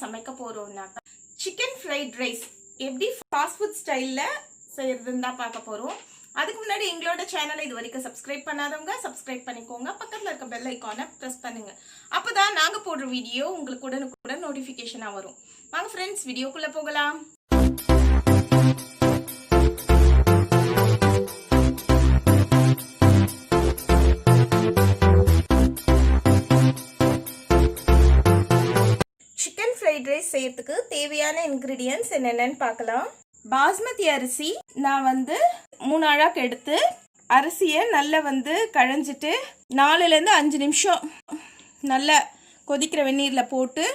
சமைக்க போறோம்னாக்கா chicken fried rice எப்படி fast food ஸ்டைல்ல செய்யறதுன்னு தான் பார்க்க போறோம். அதுக்கு முன்னாடி எங்களோட சேனலை இது வரைக்கும் சப்ஸ்கிரைப் பண்ணாதவங்க சப்ஸ்கிரைப் பண்ணிக்கோங்க. பக்கத்துல இருக்க பெல் ஐகானை பிரஸ் பண்ணுங்க. அப்பதான் நாங்க போடுற வீடியோ உங்களுக்கு உடனுக்குடன் நோட்டிபிகேஷனா வரும். வாங்க ஃப்ரெண்ட்ஸ், வீடியோக்குள்ள போகலாம். சிக்கன் ஃப்ரைட் ரைஸ் செய்யறதுக்கு தேவையான இன்கிரீடியன்ஸ் என்னென்னு பார்க்கலாம். பாஸ்மதி அரிசி நான் 3 அழாக்கு எடுத்து அரிசியை நல்லா கழைஞ்சிட்டு 4 to 5 நிமிஷம் நல்லா கொதிக்கிற வெந்நீரில் போட்டு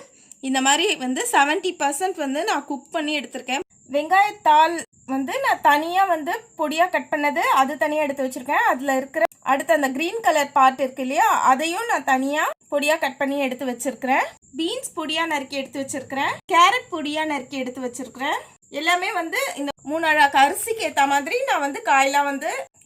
இந்த மாதிரி 70% நான் குக் பண்ணி எடுத்திருக்கேன். வெங்காயத்தாள் நான் தனியாக பொடியாக கட் பண்ணது அது தனியாக எடுத்து வச்சுருக்கேன். அதில் இருக்கிற அடுத்து அந்த க்ரீன் கலர் பார்ட் இருக்கு இல்லையா, அதையும் நான் தனியாக பொடியாக கட் பண்ணி எடுத்து வச்சுருக்கிறேன். பீன்ஸ் பொடியாக நறுக்கி எடுத்து வச்சுருக்கிறேன். கேரட் பொடியாக நறுக்கி எடுத்து வச்சுருக்கிறேன். எல்லாமே இந்த 3 அழாக்கு அரிசிக்கு ஏற்ற மாதிரி நான் காயெல்லாம்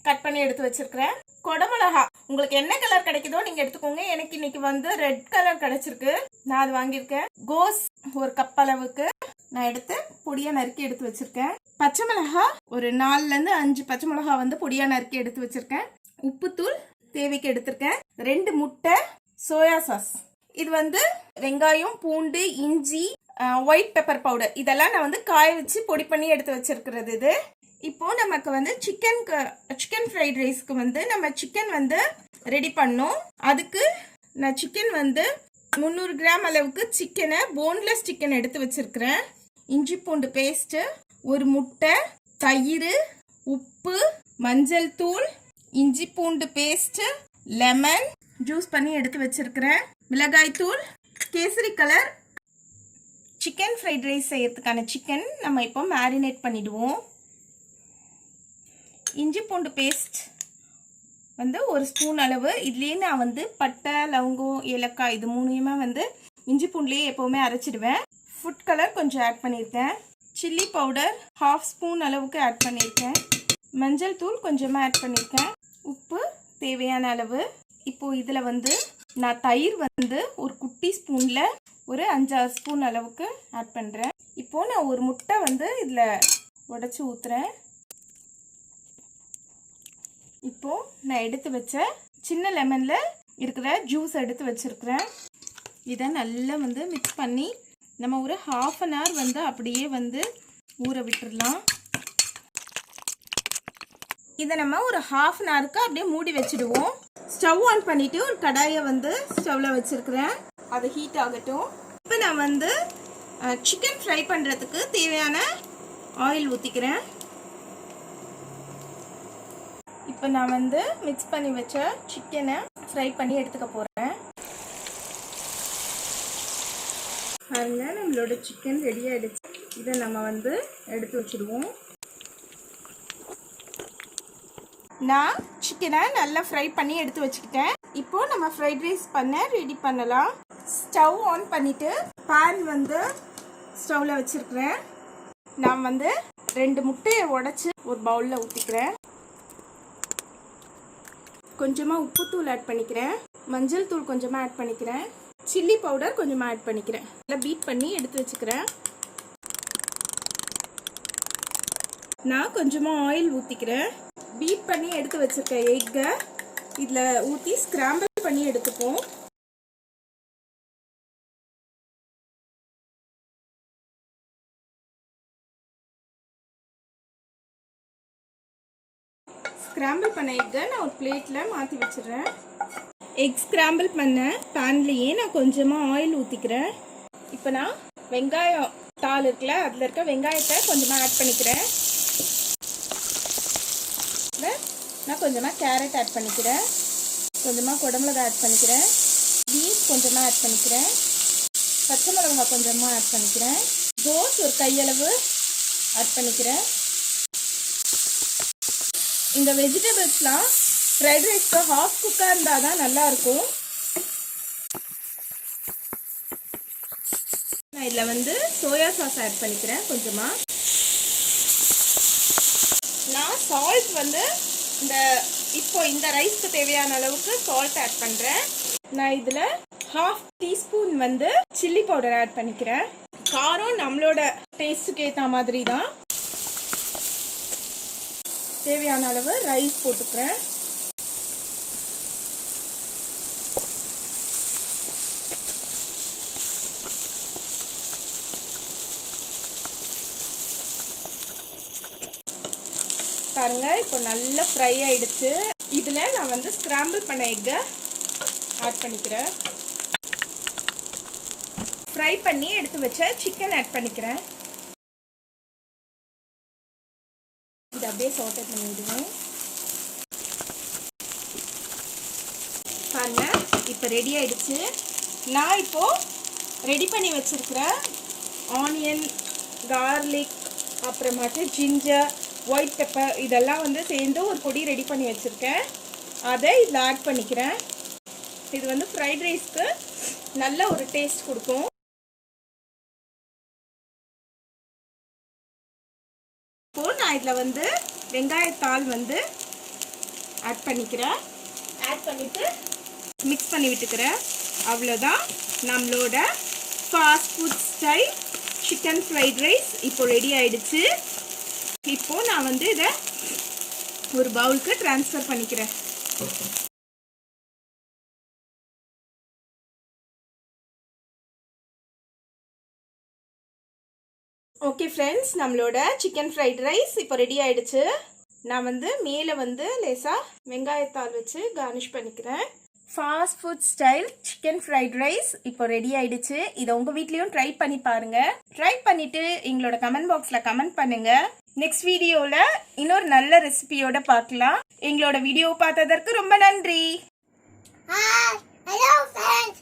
கட் பண்ணி எடுத்து வச்சிருக்கிறேன். கொடமிளகா உங்களுக்கு என்ன கலர் கிடைக்குதோ நீங்க எடுத்துக்கோங்க. எனக்கு இன்னைக்கு ரெட் கலர் கிடைச்சிருக்கு, நான் அது வாங்கியிருக்கேன். கோஸ் 1 கப் அளவுக்கு நான் எடுத்து பொடியா நறுக்கி எடுத்து வச்சிருக்கேன். பச்சை மிளகா ஒரு 4 to 5 பச்சை மிளகா பொடியா நறுக்கி எடுத்து வச்சிருக்கேன். உப்புத்தூள் தேவைக்கு எடுத்திருக்கேன். 2 முட்டை, சோயா சாஸ். இது வெங்காயம், பூண்டு, இஞ்சி, ஒயிட் பெப்பர் பவுடர் இதெல்லாம் நான் காய வச்சு பொடி பண்ணி எடுத்து வச்சிருக்கிறது. இது இப்போ நமக்கு சிக்கன் ஃப்ரைட் ரைஸ்க்கு நம்ம சிக்கன் ரெடி பண்ணோம். அதுக்கு நான் சிக்கன் 300 கிராம் அளவுக்கு சிக்கனை போன்லெஸ் சிக்கன் எடுத்து வச்சிருக்கிறேன். இஞ்சி பூண்டு பேஸ்ட், 1 முட்டை, தயிர், உப்பு, மஞ்சள் தூள், இஞ்சி பூண்டு பேஸ்ட், லெமன் ஜூஸ் பண்ணி எடுத்து வச்சிருக்கிறேன். மிளகாய் தூள், kesari colour. Chicken fried rice செய்யறதுக்கான சிக்கன் நம்ம இப்போ மேரினேட் பண்ணிடுவோம். இஞ்சி பூண்டு பேஸ்ட் 1 ஸ்பூன் அளவு. இதுலேயே நான் பட்டை, லவங்கம், ஏலக்காய் இது 3யுமே இஞ்சி பூண்டுலேயே எப்போவுமே அரைச்சிடுவேன். ஃபுட் கலர் கொஞ்சம் ஆட் பண்ணியிருக்கேன். சில்லி பவுடர் 1/2 ஸ்பூன் அளவுக்கு ஆட் பண்ணியிருக்கேன். மஞ்சள் தூள் கொஞ்சமாக ஆட் பண்ணியிருக்கேன். உப்பு தேவையான அளவு. இப்போது இதில் நான் தயிர் ஒரு குட்டி ஸ்பூனில் ஒரு 5-6 ஸ்பூன் அளவுக்கு ஆட் பண்ணுறேன். இப்போது நான் 1 முட்டை இதில் உடச்சி ஊற்றுறேன். இப்போது நான் எடுத்து வச்ச சின்ன லெமனில் இருக்கிற ஜூஸ் எடுத்து வச்சுருக்கிறேன். இதை நல்லா மிக்ஸ் பண்ணி நம்ம ஒரு 1/2 an hour அப்படியே ஊற விட்டுடலாம். இதை நம்ம ஒரு 1/2 an hourக்கு அப்படியே மூடி வச்சுடுவோம். ஸ்டவ் ஆன் பண்ணிவிட்டு ஒரு கடாயை ஸ்டவ்வில் வச்சுருக்கிறேன். அது ஹீட் ஆகட்டும். இப்போ நான் சிக்கன் ஃப்ரை பண்ணுறதுக்கு தேவையான ஆயில் ஊற்றிக்கிறேன். இப்போ நான் மிக்ஸ் பண்ணி வச்ச சிக்கனை ஃப்ரை பண்ணி எடுத்துக்க போகிறேன். பாருங்க, நம்மளோட சிக்கன் ரெடி ஆகிடுச்சு. இதை நம்ம எடுத்து வச்சுடுவோம். நான் சிக்கனை நல்லா ஃப்ரை பண்ணி எடுத்து வச்சுக்கிட்டேன். இப்போ நம்ம ஃப்ரைட் ரைஸ் பண்ண ரெடி பண்ணலாம். ஸ்டவ் ஆன் பண்ணிவிட்டு பேன் ஸ்டவ்வில் வச்சுருக்கிறேன். நான் 2 முட்டையை உடச்சி ஒரு பவுலில் ஊற்றிக்கிறேன். கொஞ்சமாக உப்புத்தூள் ஆட் பண்ணிக்கிறேன். மஞ்சள் தூள் கொஞ்சமாக ஆட் பண்ணிக்கிறேன். சில்லி பவுடர் கொஞ்சமாக ஆட் பண்ணிக்கிறேன். நல்லா பீட் பண்ணி எடுத்து வச்சுக்கிறேன். நான் கொஞ்சமாக ஆயில் ஊற்றிக்கிறேன். பீட் பண்ணி எடுத்து வச்சிருக்கேன் எக்கை இதில் ஊற்றி ஸ்கிராம்பிள் பண்ணி எடுத்துப்போம். ஸ்கிராம்பிள் பண்ண எக்கை நான் ஒரு பிளேட்டில் மாற்றி வச்சிடுறேன். எக் ஸ்கிராம்பிள் பண்ண பேன்லேயே நான் கொஞ்சமாக ஆயில் ஊற்றிக்கிறேன். இப்போ நான் வெங்காயம் தாள் இருக்குல்ல, அதில் இருக்க வெங்காயத்தை கொஞ்சமாக ஆட் பண்ணிக்கிறேன். நான் கொஞ்சமாக கேரட் ஆட் பண்ணிக்கிறேன். கொஞ்சமாக குடமிளகாய் ஆட் பண்ணிக்கிறேன். பீன்ஸ் கொஞ்சமாக ஆட் பண்ணிக்கிறேன். பச்சை மிளகாய் கொஞ்சமாக ஆட் பண்ணிக்கிறேன். கோஸ் ஒரு கையளவு ஆட் பண்ணிக்கிறேன். இந்த வெஜிடபிள்ஸ்லாம் ஃப்ரைட் ரைஸ்க்கு ஹாஃப் குக்காக இருந்தால் தான் நல்லாயிருக்கும். நான் இதில் சோயா சாஸ் ஆட் பண்ணிக்கிறேன் கொஞ்சமாக. நான் சால்ட் இப்போ இந்த ரைஸ்க்கு தேவையான அளவுக்கு சால்ட் ஆட் பண்ணுறேன். நான் இதில் 1/2 டீஸ்பூன் சில்லி பவுடர் ஆட் பண்ணிக்கிறேன். காரம் நம்மளோட டேஸ்ட்டுக்கு ஏற்ற மாதிரி தான். தேவையான அளவு ரைஸ் போட்டுக்கிறேன். பாருங்க, இப்போ நல்லா ஃப்ரை ஆயிடுச்சு. இதில் நான் வந்து ஸ்க்ராம்பிள் பண்ண எக்கை ஆட் பண்ணிக்கிறேன். ஃப்ரை பண்ணி எடுத்து வச்ச சிக்கன் ஆட் பண்ணிக்கிறேன். இது அப்படியே சாட்டே பண்ணிவிடுவேன். பாருங்க, இப்போ ரெடி ஆயிடுச்சு. நான் இப்போ ரெடி பண்ணி வச்சிருக்கிறேன் ஆனியன், கார்லிக், அப்புறமாட்டு ஜிஞ்சர், ஒயிட் பெப்பர் இதெல்லாம் வந்து சேர்ந்து ஒரு பொடி ரெடி பண்ணி வச்சுருக்கேன். அதை இதில் ஆட் பண்ணிக்கிறேன். இது வந்து ஃப்ரைட் ரைஸ்க்கு நல்ல ஒரு டேஸ்ட் கொடுக்கும். இப்போது நான் இதில் வந்து வெங்காயத்தாள் வந்து ஆட் பண்ணிக்கிறேன். ஆட் பண்ணிவிட்டு மிக்ஸ் பண்ணி விட்டுக்கிறேன். அவ்வளோதான், நம்மளோட fast food style chicken fried rice இப்போ ரெடி ஆயிடுச்சு. இப்போது நான் வந்து இதை ஒரு பவுலுக்கு ட்ரான்ஸ்ஃபர் பண்ணிக்கிறேன். ஓகே ஃப்ரெண்ட்ஸ், நம்மளோட சிக்கன் ஃப்ரைட் ரைஸ் இப்போ ரெடி ஆயிடுச்சு. நான் வந்து மேலே வந்து லேசாக வெங்காயத்தாள் வச்சு கார்னிஷ் பண்ணிக்கிறேன். Fast food style chicken fried rice இப்போ ரெடி ஆயிடுச்சு. இதை உங்கள் வீட்லேயும் ட்ரை பண்ணி பாருங்கள். ட்ரை பண்ணிவிட்டு எங்களோட கமெண்ட் பாக்ஸில் கமெண்ட் பண்ணுங்கள். நெக்ஸ்ட் வீடியோவில் இன்னொரு நல்ல ரெசிபியோட பார்க்கலாம். எங்களோட வீடியோ பார்த்ததற்கு ரொம்ப நன்றி. ஹலோ ஃப்ரெண்ட்ஸ்,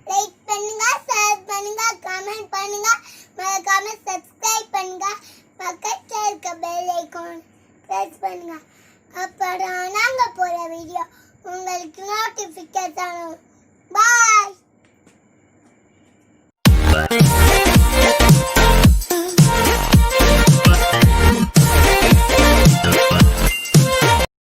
லைக் பண்ணுங்க, ஷேர் பண்ணுங்க, கமெண்ட் பண்ணுங்க, மறக்காம சப்ஸ்கிரைப் பண்ணுங்க, பக்கத்துல இருக்க பெல் ஐகான் பிரஸ் பண்ணுங்க. அப்புறம் நாங்க போற வீடியோ உங்களுக்கு நோட்டிஃபிகேஷன் வரும். பாய்.